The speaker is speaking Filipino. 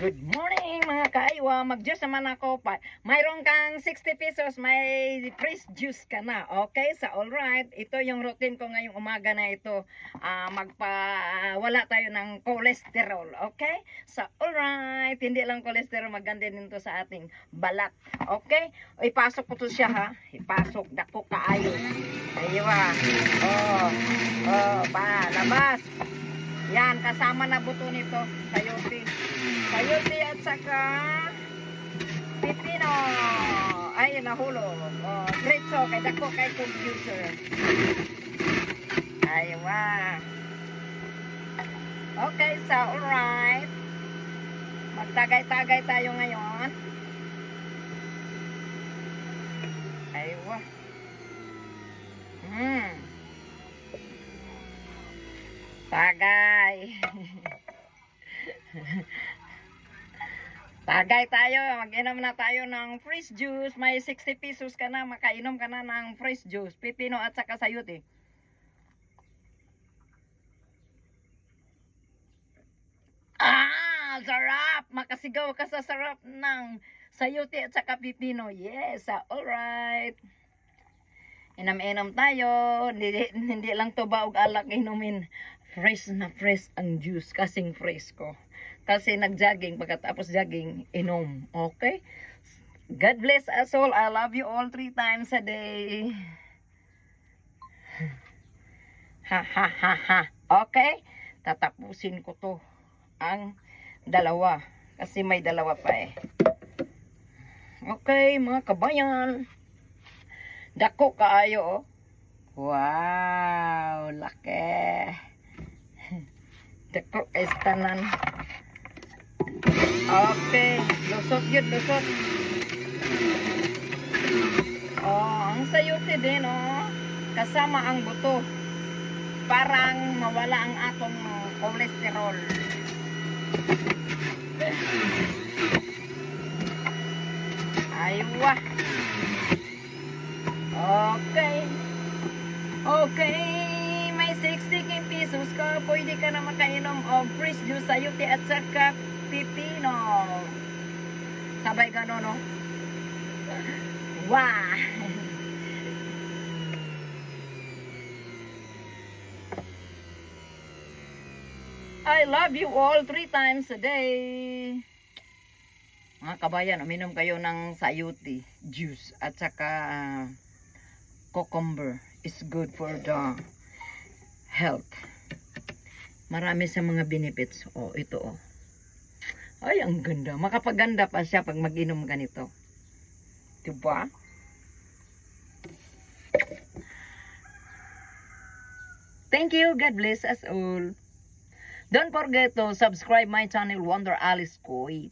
Good morning mga kaaywa, mag-juice naman ako pa. Mayroon kang 60 pesos, may fresh juice ka na. Okay, sa alright, ito yung routine ko ngayong umaga na ito. Wala tayo ng cholesterol, okay? Sa alright, hindi lang cholesterol, maganda din to sa ating balat. Okay? Ipasok ko to siya ha. Ipasok, dako kaayo. Aywa. Labas. Yan, kasama na buto nito, sayote. Sayote at saka pipino. Ay, nahulog. Diretso, kay dako kay computer. Aywa. Okay, so alright. Magtagay-tagay tayo ngayon. Aywa. Tagay. Tagay tayo. Mag-inom na tayo ng fresh juice. May 60 pesos ka na. Makainom ka na ng fresh juice. Pipino at saka sayote. Sarap! Makasigaw ka sa sarap ng sayote at saka pipino. Yes, alright. Inam-inam tayo. Hindi lang to ba og alak inumin. Fresh na fresh ang juice. Kasing fresh ko. Kasi nag-jogging. Pagkatapos jogging, inom. Okay? God bless us all. I love you all 3 times a day. Ha. Okay? Tatapusin ko to. Ang dalawa. Kasi may dalawa pa eh. Okay, mga kabayan. Dako kaayo oh. Wow, laki. Dako kay tanan. Okay, lusot yun, lusot. Ang sayote din oh. Kasama ang buto. Parang mawala ang atong cholesterol. Aywa. Okay, may 60 pesos ka, pwede ka na makainom of fresh juice, sayote at saka pipino. Sabay gano'n, no? Wow! I love you all 3 times a day. Mga kabayan, uminom kayo ng sayote juice at saka cucumber. Is good for the health. Marami sa mga benefits. Ito oh. Ay, ang ganda. Makapaganda pa siya pag mag-inom ganito. Diba? Thank you. God bless us all. Don't forget to subscribe my channel, Wonder Alice Kuwait.